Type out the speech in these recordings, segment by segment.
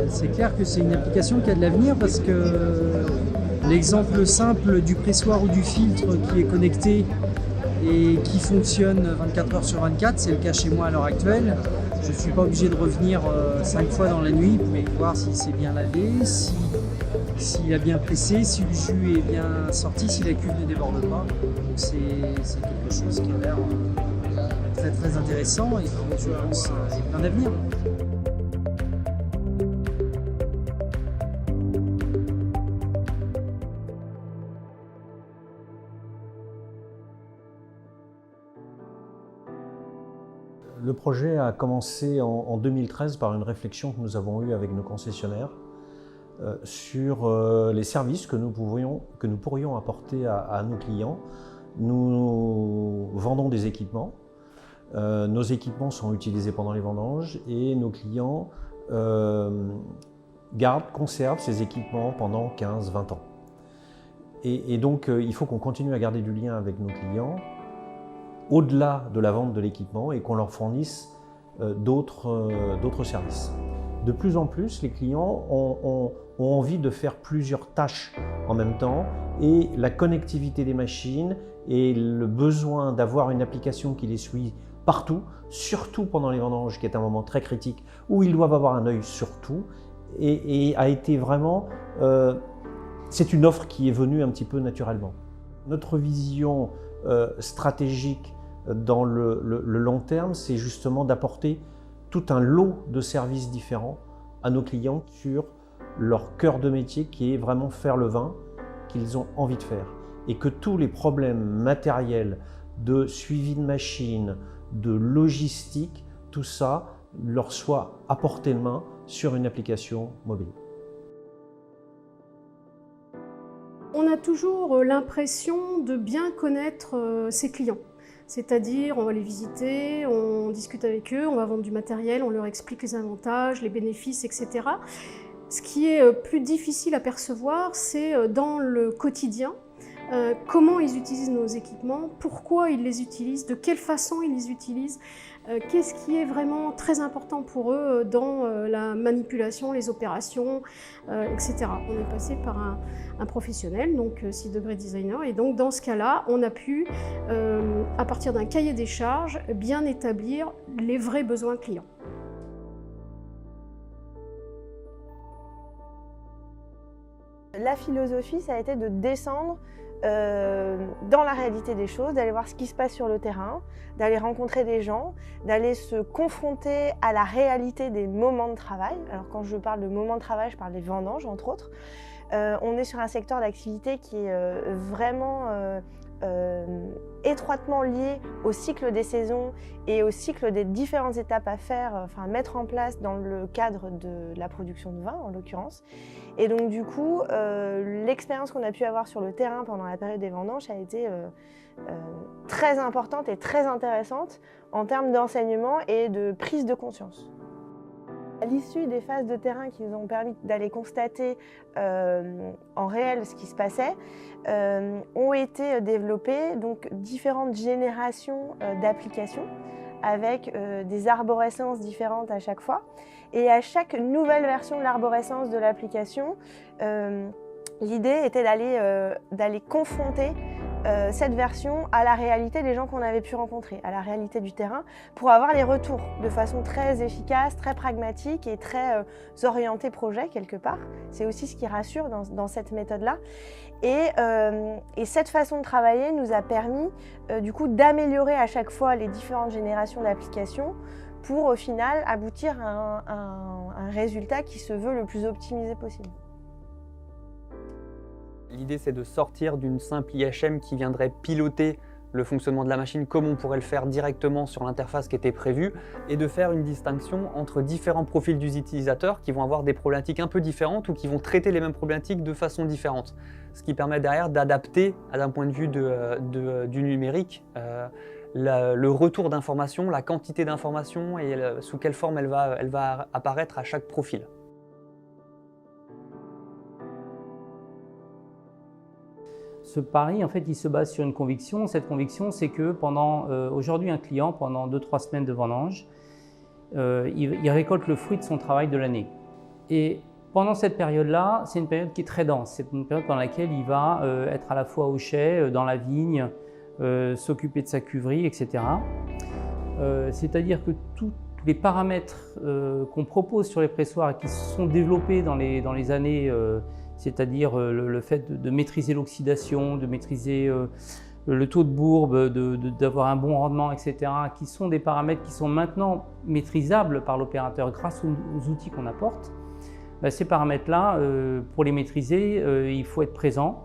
C'est clair que c'est une application qui a de l'avenir parce que l'exemple simple du pressoir ou du filtre qui est connecté et qui fonctionne 24 heures sur 24, c'est le cas chez moi à l'heure actuelle. Je ne suis pas obligé de revenir 5 fois dans la nuit pour voir si c'est bien lavé, s'il a bien pressé, si le jus est bien sorti, si la cuve ne déborde pas. Donc c'est quelque chose qui a l'air très très intéressant et qui, je pense, est plein d'avenir. Le projet a commencé en 2013 par une réflexion que nous avons eue avec nos concessionnaires sur les services que nous pourrions apporter à nos clients. Nous vendons des équipements. Nos équipements sont utilisés pendant les vendanges et nos clients conservent ces équipements pendant 15-20 ans. Et donc il faut qu'on continue à garder du lien avec nos clients au-delà de la vente de l'équipement et qu'on leur fournisse d'autres services. De plus en plus, les clients ont envie de faire plusieurs tâches en même temps et la connectivité des machines et le besoin d'avoir une application qui les suit partout, surtout pendant les vendanges, qui est un moment très critique où ils doivent avoir un œil sur tout, et a été vraiment... c'est une offre qui est venue un petit peu naturellement. Notre vision stratégique dans le long terme, c'est justement d'apporter tout un lot de services différents à nos clients sur leur cœur de métier qui est vraiment faire le vin qu'ils ont envie de faire. Et que tous les problèmes matériels de suivi de machines, de logistique, tout ça leur soit à portée de main sur une application mobile. On a toujours l'impression de bien connaître ses clients. C'est-à-dire, on va les visiter, on discute avec eux, on va vendre du matériel, on leur explique les avantages, les bénéfices, etc. Ce qui est plus difficile à percevoir, c'est dans le quotidien, comment ils utilisent nos équipements, pourquoi ils les utilisent, de quelle façon ils les utilisent, qu'est-ce qui est vraiment très important pour eux dans la manipulation, les opérations, etc. On est passé par un professionnel, donc 6 degrés designer, et donc dans ce cas-là, on a pu, à partir d'un cahier des charges, bien établir les vrais besoins clients. La philosophie, ça a été de descendre dans la réalité des choses, d'aller voir ce qui se passe sur le terrain, d'aller rencontrer des gens, d'aller se confronter à la réalité des moments de travail. Alors quand je parle de moments de travail, je parle des vendanges entre autres. On est sur un secteur d'activité qui est vraiment étroitement lié au cycle des saisons et au cycle des différentes étapes à faire, enfin mettre en place dans le cadre de la production de vin en l'occurrence. Et donc du coup, l'expérience qu'on a pu avoir sur le terrain pendant la période des vendanges a été très importante et très intéressante en termes d'enseignement et de prise de conscience. À l'issue des phases de terrain qui nous ont permis d'aller constater en réel ce qui se passait, ont été développées donc différentes générations d'applications avec des arborescences différentes à chaque fois. Et à chaque nouvelle version de l'arborescence de l'application, l'idée était d'aller confronter cette version à la réalité des gens qu'on avait pu rencontrer, à la réalité du terrain, pour avoir les retours de façon très efficace, très pragmatique et très orientée projet quelque part. C'est aussi ce qui rassure dans cette méthode-là. Et cette façon de travailler nous a permis du coup d'améliorer à chaque fois les différentes générations d'applications pour au final aboutir à un résultat qui se veut le plus optimisé possible. L'idée, c'est de sortir d'une simple IHM qui viendrait piloter le fonctionnement de la machine comme on pourrait le faire directement sur l'interface qui était prévue et de faire une distinction entre différents profils d'utilisateurs qui vont avoir des problématiques un peu différentes ou qui vont traiter les mêmes problématiques de façon différente. Ce qui permet derrière d'adapter, d'un point de vue du numérique, le retour d'informations, la quantité d'informations et sous quelle forme elle va apparaître à chaque profil. Ce pari, en fait, il se base sur une conviction. Cette conviction, c'est que aujourd'hui, un client, pendant 2-3 semaines de vendange, il récolte le fruit de son travail de l'année. Et pendant cette période-là, c'est une période qui est très dense. C'est une période pendant laquelle il va être à la fois au chai, dans la vigne, s'occuper de sa cuverie, etc. C'est-à-dire que tous les paramètres qu'on propose sur les pressoirs et qui se sont développés dans les années, c'est-à-dire le fait de maîtriser l'oxydation, de maîtriser le taux de bourbe, d'avoir un bon rendement, etc., qui sont des paramètres qui sont maintenant maîtrisables par l'opérateur grâce aux outils qu'on apporte. Ces paramètres-là, pour les maîtriser, il faut être présent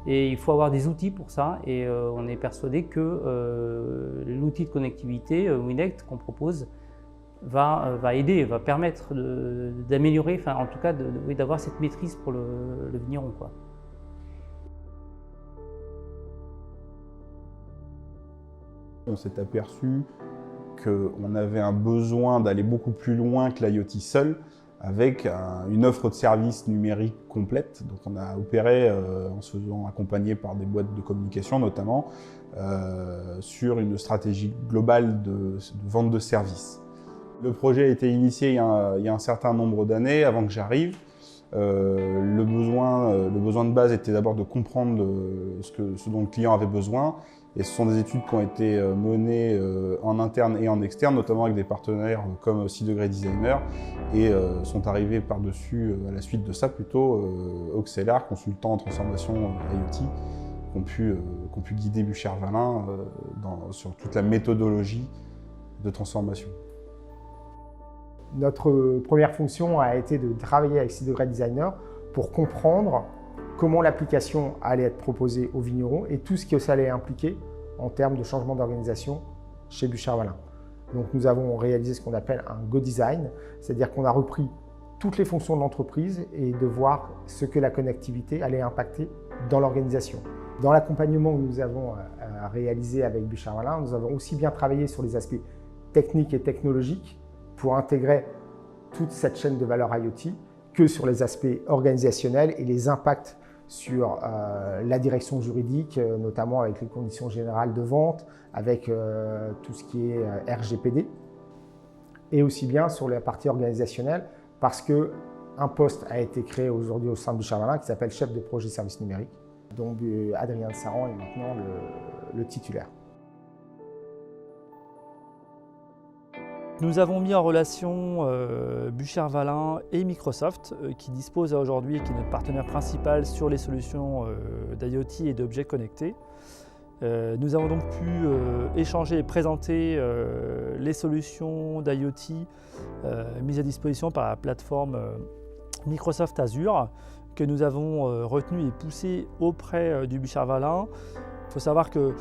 et il faut avoir des outils pour ça. Et on est persuadé que l'outil de connectivité Winect qu'on propose va aider, va permettre d'améliorer, enfin en tout cas d'avoir cette maîtrise pour le vigneron, quoi. On s'est aperçu qu'on avait un besoin d'aller beaucoup plus loin que l'IoT seul, avec une offre de services numériques complète. Donc on a opéré en se faisant accompagner par des boîtes de communication notamment, sur une stratégie globale de vente de services. Le projet a été initié il y a un certain nombre d'années, avant que j'arrive. Le besoin de base était d'abord de comprendre ce dont le client avait besoin. Et ce sont des études qui ont été menées en interne et en externe, notamment avec des partenaires comme 6 Degrés Designer, et sont arrivés par-dessus, à la suite de ça plutôt, Oxelar, consultant en transformation IoT, qui ont pu guider Bucher-Vaslin sur toute la méthodologie de transformation. Notre première fonction a été de travailler avec 6 Degrés Designer pour comprendre comment l'application allait être proposée aux vignerons et tout ce que ça allait impliquer en termes de changement d'organisation chez Bucher-Vaslin. Donc nous avons réalisé ce qu'on appelle un Go Design, c'est-à-dire qu'on a repris toutes les fonctions de l'entreprise et de voir ce que la connectivité allait impacter dans l'organisation. Dans l'accompagnement que nous avons réalisé avec Bucher-Vaslin, nous avons aussi bien travaillé sur les aspects techniques et technologiques pour intégrer toute cette chaîne de valeur IoT que sur les aspects organisationnels et les impacts sur la direction juridique, notamment avec les conditions générales de vente, avec tout ce qui est RGPD, et aussi bien sur la partie organisationnelle, parce qu'un poste a été créé aujourd'hui au sein de Bucher-Vaslin qui s'appelle chef de projet service numérique, dont Adrien Saran est maintenant le titulaire. Nous avons mis en relation Bucher-Vaslin et Microsoft, qui dispose aujourd'hui, qui est notre partenaire principal sur les solutions d'IoT et d'objets connectés. Nous avons donc pu échanger et présenter les solutions d'IoT mises à disposition par la plateforme Microsoft Azure, que nous avons retenu et poussé auprès du Bucher-Vaslin. Il faut savoir que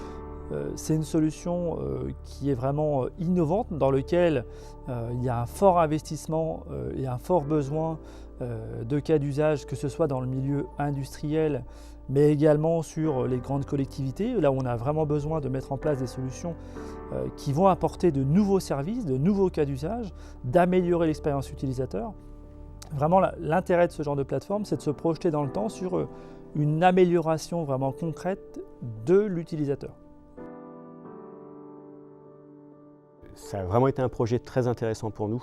c'est une solution qui est vraiment innovante, dans laquelle il y a un fort investissement et un fort besoin de cas d'usage, que ce soit dans le milieu industriel, mais également sur les grandes collectivités, là où on a vraiment besoin de mettre en place des solutions qui vont apporter de nouveaux services, de nouveaux cas d'usage, d'améliorer l'expérience utilisateur. Vraiment, l'intérêt de ce genre de plateforme, c'est de se projeter dans le temps sur une amélioration vraiment concrète de l'utilisateur. Ça a vraiment été un projet très intéressant pour nous,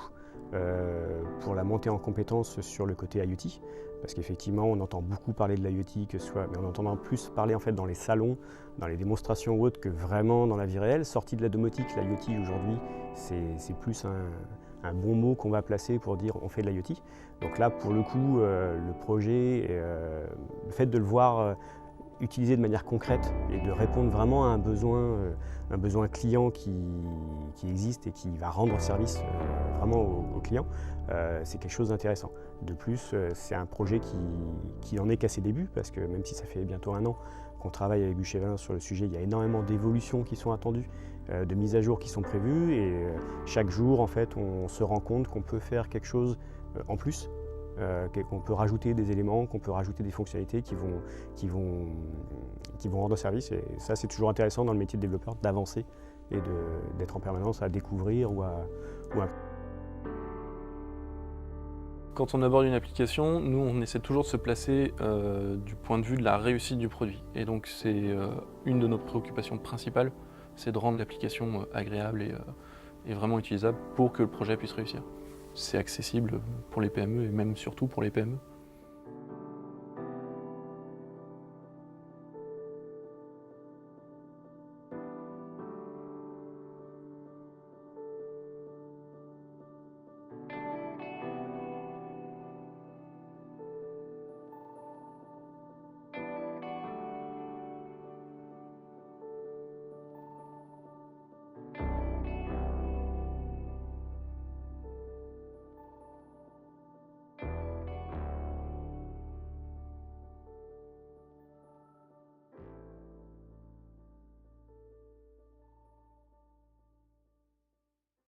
pour la montée en compétences sur le côté IoT, parce qu'effectivement on entend beaucoup parler de l'IoT, mais on entend plus parler en fait dans les salons, dans les démonstrations ou autres, que vraiment dans la vie réelle. Sorti de la domotique, l'IoT aujourd'hui c'est plus un bon mot qu'on va placer pour dire on fait de l'IoT. Donc là pour le coup le projet, le fait de le voir utilisé de manière concrète et de répondre vraiment à un besoin client qui existe et qui va rendre service vraiment au client, c'est quelque chose d'intéressant. De plus, c'est un projet qui n'en est qu'à ses débuts, parce que même si ça fait bientôt 1 an qu'on travaille avec Bucher-Vaslin sur le sujet, il y a énormément d'évolutions qui sont attendues, de mises à jour qui sont prévues, et chaque jour en fait on se rend compte qu'on peut faire quelque chose en plus. Qu'on peut rajouter des éléments, qu'on peut rajouter des fonctionnalités qui vont rendre service. Et ça, c'est toujours intéressant dans le métier de développeur, d'avancer et d'être en permanence à découvrir ou à... Quand on aborde une application, nous, on essaie toujours de se placer du point de vue de la réussite du produit. Et donc, c'est une de nos préoccupations principales, c'est de rendre l'application agréable et vraiment utilisable pour que le projet puisse réussir. c'est accessible pour les PME et même surtout pour les PME.